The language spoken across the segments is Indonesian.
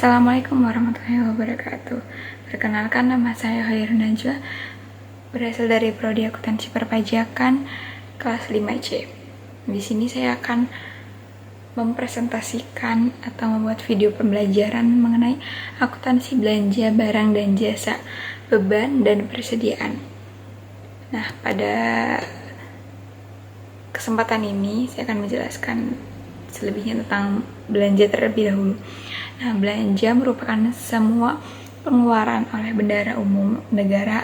Assalamualaikum warahmatullahi wabarakatuh. Perkenalkan, nama saya Khairun Najwa, berasal dari Prodi Akuntansi Perpajakan kelas 5C. Di sini saya akan mempresentasikan atau membuat video pembelajaran mengenai akuntansi belanja barang dan jasa, beban dan persediaan. Nah, pada kesempatan ini saya akan menjelaskan selebihnya tentang belanja terlebih dahulu. Nah, belanja merupakan semua pengeluaran oleh bendahara umum negara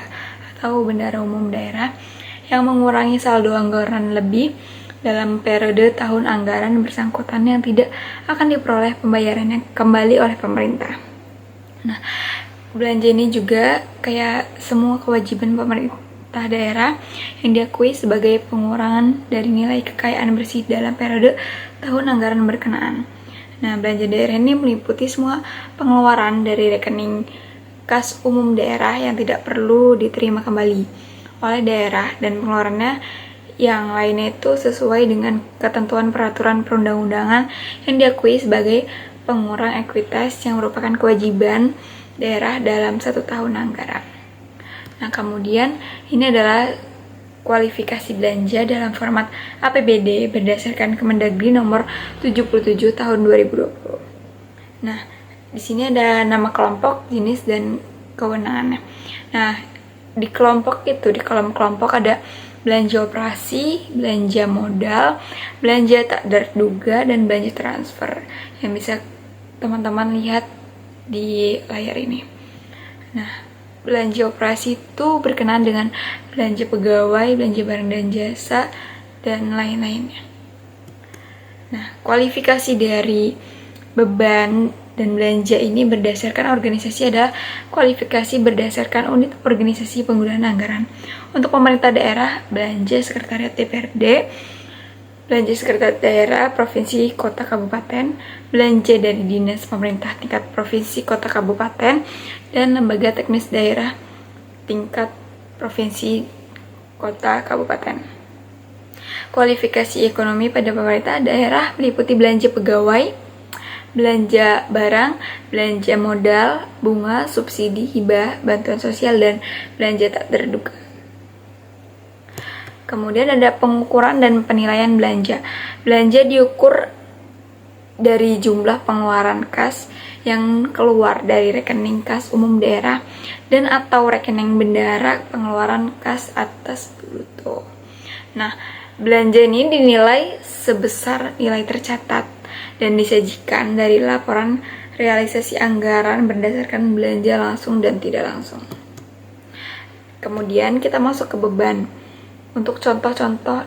atau bendahara umum daerah yang mengurangi saldo anggaran lebih dalam periode tahun anggaran bersangkutan yang tidak akan diperoleh pembayarannya kembali oleh pemerintah. Nah, belanja ini juga kayak semua kewajiban pemerintah daerah yang diakui sebagai pengurangan dari nilai kekayaan bersih dalam periode tahun anggaran berkenaan. Nah, belanja daerah ini meliputi semua pengeluaran dari rekening kas umum daerah yang tidak perlu diterima kembali oleh daerah dan pengeluarannya yang lainnya itu sesuai dengan ketentuan peraturan perundang-undangan yang diakui sebagai pengurang ekuitas yang merupakan kewajiban daerah dalam satu tahun anggaran. Nah, kemudian ini adalah kualifikasi belanja dalam format APBD berdasarkan Kemendagri nomor 77 tahun 2020. Nah, di sini ada nama kelompok, jenis, dan kewenangannya. Nah, di kelompok itu, di kolom kelompok ada belanja operasi, belanja modal, belanja tak terduga, dan belanja transfer yang bisa teman-teman lihat di layar ini. Nah, belanja operasi itu berkenaan dengan belanja pegawai, belanja barang dan jasa, dan lain-lainnya. Nah, kualifikasi dari beban dan belanja ini berdasarkan organisasi adalah kualifikasi berdasarkan unit organisasi penggunaan anggaran. Untuk pemerintah daerah, belanja sekretariat DPRD, belanja sekretariat daerah, provinsi, kota, kabupaten, belanja dari dinas pemerintah tingkat provinsi, kota, kabupaten, dan lembaga teknis daerah tingkat provinsi, kota, kabupaten. Kualifikasi ekonomi pada pemerintah daerah meliputi belanja pegawai, belanja barang, belanja modal, bunga, subsidi, hibah, bantuan sosial, dan belanja tak terduga. Kemudian ada pengukuran dan penilaian belanja. Belanja diukur dari jumlah pengeluaran kas yang keluar dari rekening kas umum daerah dan atau rekening bendahara pengeluaran kas atas bruto. Nah, belanja ini dinilai sebesar nilai tercatat dan disajikan dari laporan realisasi anggaran berdasarkan belanja langsung dan tidak langsung. Kemudian kita masuk ke beban. Untuk contoh-contoh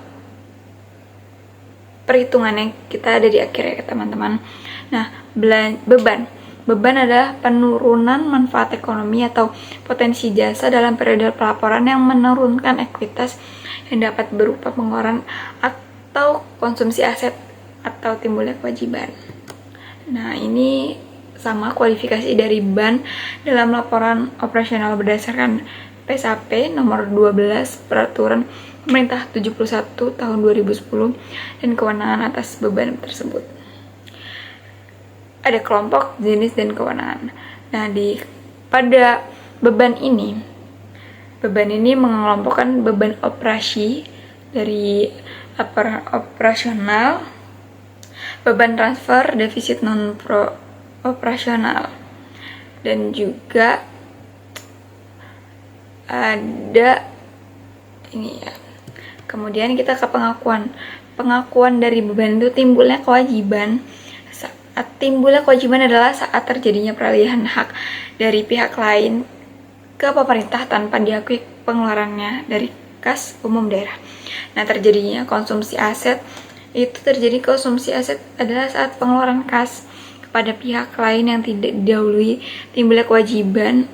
perhitungannya kita ada di akhir ya teman-teman. Nah, beban adalah penurunan manfaat ekonomi atau potensi jasa dalam periode pelaporan yang menurunkan ekuitas yang dapat berupa pengeluaran atau konsumsi aset atau timbulnya kewajiban. Nah, ini sama kualifikasi dari beban dalam laporan operasional berdasarkan PSAP nomor 12 Peraturan Pemerintah 71 tahun 2010 dan kewenangan atas beban tersebut. Ada kelompok, jenis, dan kewenangan. Nah, pada beban ini mengelompokkan beban operasi dari laporan operasional, beban transfer, defisit non operasional, dan juga ada ini ya. Kemudian kita ke pengakuan dari beban itu timbulnya kewajiban. Timbulnya kewajiban adalah saat terjadinya peralihan hak dari pihak lain ke pemerintah tanpa diakui pengeluarannya dari kas umum daerah. Nah, terjadinya konsumsi aset itu terjadi konsumsi aset adalah saat pengeluaran kas kepada pihak lain yang tidak didahului timbulnya kewajiban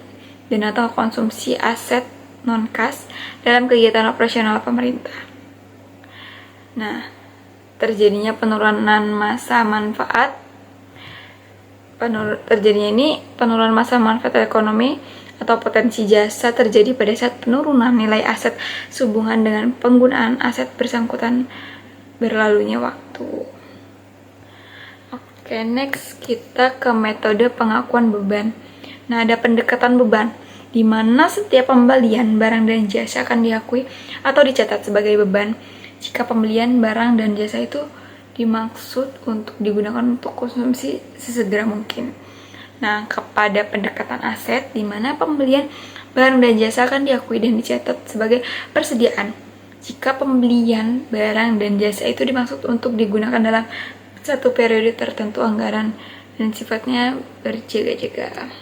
dan atau konsumsi aset non kas dalam kegiatan operasional pemerintah. Nah, terjadinya penurunan massa manfaat ekonomi atau potensi jasa terjadi pada saat penurunan nilai aset sehubungan dengan penggunaan aset bersangkutan berlalunya waktu. Oke, next kita ke metode pengakuan beban. Nah, ada pendekatan beban, di mana setiap pembelian barang dan jasa akan diakui atau dicatat sebagai beban jika pembelian barang dan jasa itu dimaksud untuk digunakan untuk konsumsi sesegera mungkin. Nah, kepada pendekatan aset, di mana pembelian barang dan jasa akan diakui dan dicatat sebagai persediaan jika pembelian barang dan jasa itu dimaksud untuk digunakan dalam satu periode tertentu anggaran dan sifatnya berjaga-jaga.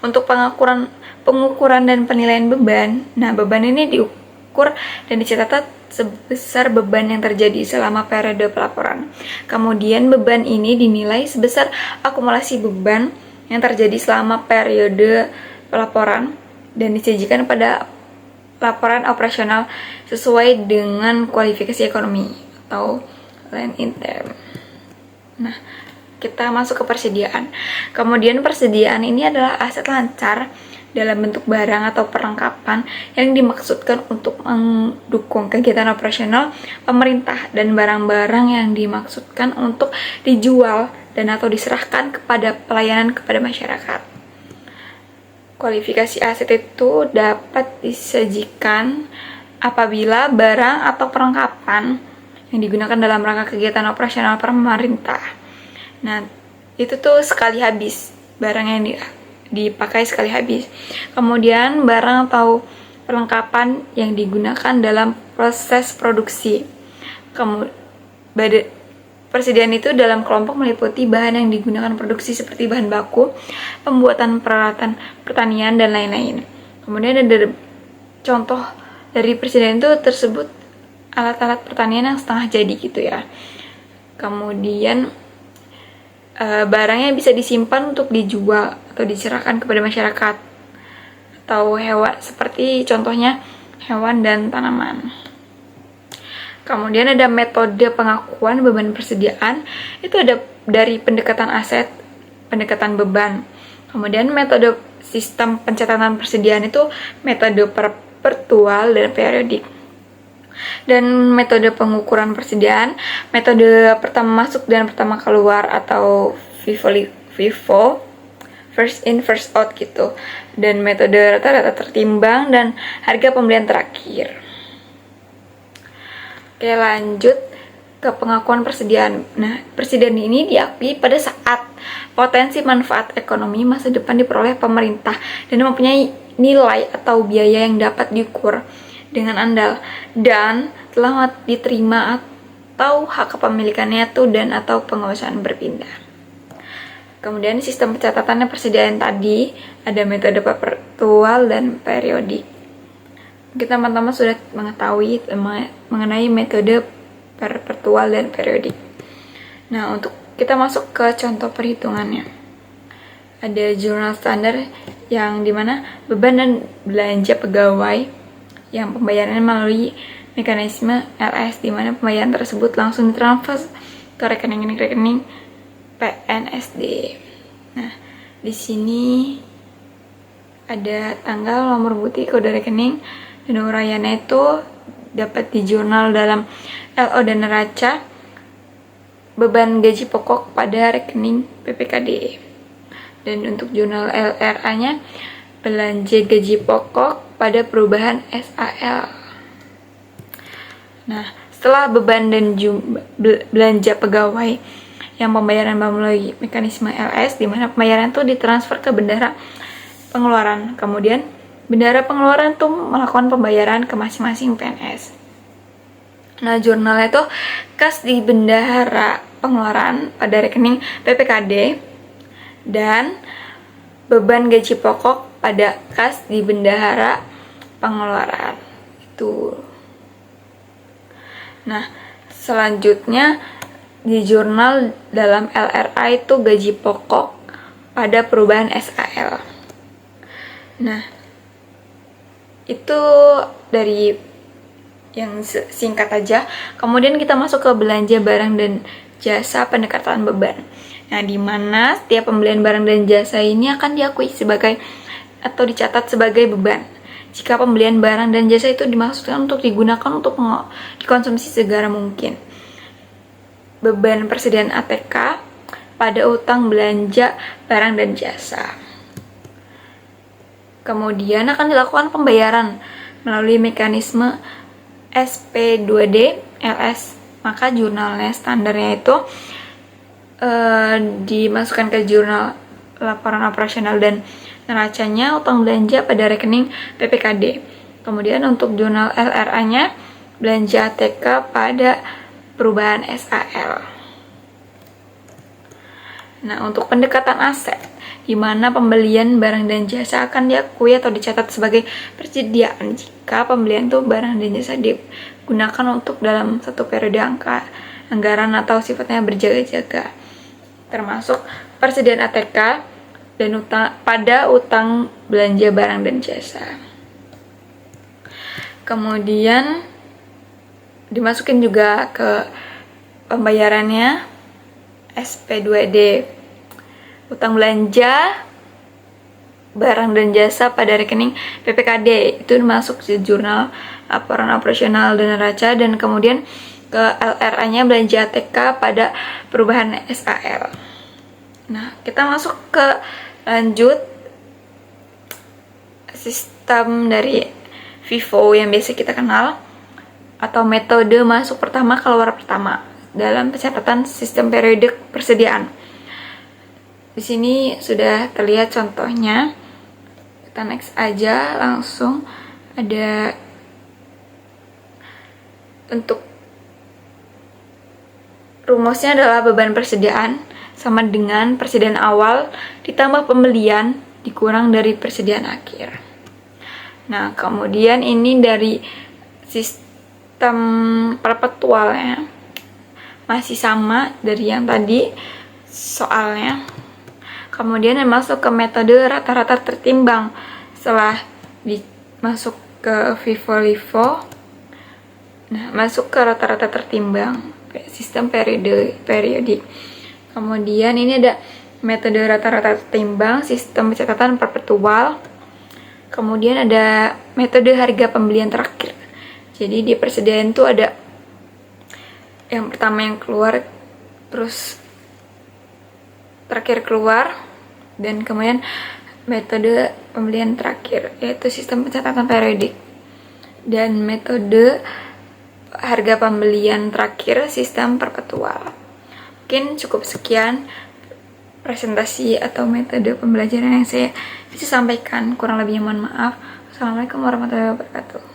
Untuk pengukuran dan penilaian beban, nah beban ini diukur dan dicatat sebesar beban yang terjadi selama periode pelaporan. Kemudian beban ini dinilai sebesar akumulasi beban yang terjadi selama periode pelaporan dan disajikan pada laporan operasional sesuai dengan kualifikasi ekonomi atau line item. Nah, kita masuk ke persediaan. Kemudian persediaan ini adalah aset lancar dalam bentuk barang atau perlengkapan yang dimaksudkan untuk mendukung kegiatan operasional pemerintah dan barang-barang yang dimaksudkan untuk dijual dan atau diserahkan kepada pelayanan kepada masyarakat. Kualifikasi aset itu dapat disajikan apabila barang atau perlengkapan yang digunakan dalam rangka kegiatan operasional pemerintah. Nah, itu tuh sekali habis, barang yang dipakai sekali habis. Kemudian barang atau perlengkapan yang digunakan dalam proses produksi. Persediaan itu dalam kelompok meliputi bahan yang digunakan produksi seperti bahan baku, pembuatan peralatan pertanian, dan lain-lain. Kemudian ada contoh dari persediaan itu tersebut alat-alat pertanian yang setengah jadi gitu ya. Kemudian barangnya bisa disimpan untuk dijual atau diserahkan kepada masyarakat atau hewan, seperti contohnya hewan dan tanaman. Kemudian ada metode pengakuan beban persediaan, itu ada dari pendekatan aset, pendekatan beban. Kemudian metode sistem pencatatan persediaan itu metode perpetual dan periodik. Dan metode pengukuran persediaan, metode pertama masuk dan pertama keluar atau FIFO, first in first out gitu. Dan metode rata-rata tertimbang dan harga pembelian terakhir. Oke, lanjut ke pengakuan persediaan. Nah, persediaan ini diakui pada saat potensi manfaat ekonomi masa depan diperoleh pemerintah dan mempunyai nilai atau biaya yang dapat diukur dengan andal dan telah diterima atau hak kepemilikannya itu dan atau penguasaan berpindah. Kemudian sistem pencatatannya persediaan tadi ada metode perpetual dan periodik. Kita teman-teman sudah mengetahui mengenai metode perpetual dan periodik. Nah, untuk kita masuk ke contoh perhitungannya. Ada jurnal standar yang dimana beban dan belanja pegawai yang pembayarannya melalui mekanisme LS, di mana pembayaran tersebut langsung ditransfer ke rekening PNSD. Nah, di sini ada tanggal, nomor bukti, kode rekening, dan uraiannya itu dapat di jurnal dalam LO dan neraca beban gaji pokok pada rekening PPKD. Dan untuk jurnal LRA-nya belanja gaji pokok pada perubahan SAL. Nah, setelah beban dan belanja pegawai yang pembayaran melalui mekanisme LS, di mana pembayaran itu ditransfer ke bendahara pengeluaran. Kemudian bendahara pengeluaran tuh melakukan pembayaran ke masing-masing PNS. Nah, jurnalnya itu kas di bendahara pengeluaran pada rekening PPKD dan beban gaji pokok pada kas di bendahara pengeluaran itu. Nah, selanjutnya di jurnal dalam LRA itu gaji pokok pada perubahan SAL. Nah, itu dari yang singkat aja. Kemudian kita masuk ke belanja barang dan jasa pendekatan beban. Nah, di mana setiap pembelian barang dan jasa ini akan diakui sebagai atau dicatat sebagai beban jika pembelian barang dan jasa itu dimaksudkan untuk digunakan untuk dikonsumsi segera mungkin. beban persediaan ATK pada utang belanja barang dan jasa. Kemudian akan dilakukan pembayaran melalui mekanisme SP2D LS. Maka jurnalnya standarnya itu dimasukkan ke jurnal laporan operasional dan neracanya utang belanja pada rekening PPKD. Kemudian untuk jurnal LRA-nya belanja ATK pada perubahan SAL. Nah, untuk pendekatan aset, di mana pembelian barang dan jasa akan diakui atau dicatat sebagai persediaan jika pembelian itu barang dan jasa digunakan untuk dalam satu periode anggaran atau sifatnya berjaga-jaga, termasuk persediaan ATK dan pada utang belanja barang dan jasa. Kemudian dimasukin juga ke pembayarannya SP2D, utang belanja barang dan jasa pada rekening PPKD itu masuk di jurnal laporan operasional dan neraca, dan kemudian ke LRA-nya belanja ATK pada perubahan SAL. Nah, kita masuk ke lanjut sistem dari FIFO yang biasa kita kenal, atau metode masuk pertama keluar pertama dalam pencatatan sistem periodik persediaan. Di sini sudah terlihat contohnya. Kita next aja langsung. Ada untuk rumusnya adalah beban persediaan sama dengan persediaan awal ditambah pembelian dikurang dari persediaan akhir. Nah, kemudian ini dari sistem perpetualnya masih sama dari yang tadi soalnya. Kemudian masuk ke metode rata-rata tertimbang. Setelah masuk ke FIFO-LIFO, nah masuk ke rata-rata tertimbang sistem periodik. Kemudian ini ada metode rata-rata tertimbang sistem pencatatan perpetual. Kemudian ada metode harga pembelian terakhir. Jadi di persediaan itu ada yang pertama yang keluar, terus terakhir keluar, dan kemudian metode pembelian terakhir yaitu sistem pencatatan periodik, dan metode harga pembelian terakhir sistem perpetual. Mungkin cukup sekian presentasi atau metode pembelajaran yang saya bisa sampaikan, kurang lebihnya mohon maaf. Assalamualaikum warahmatullahi wabarakatuh.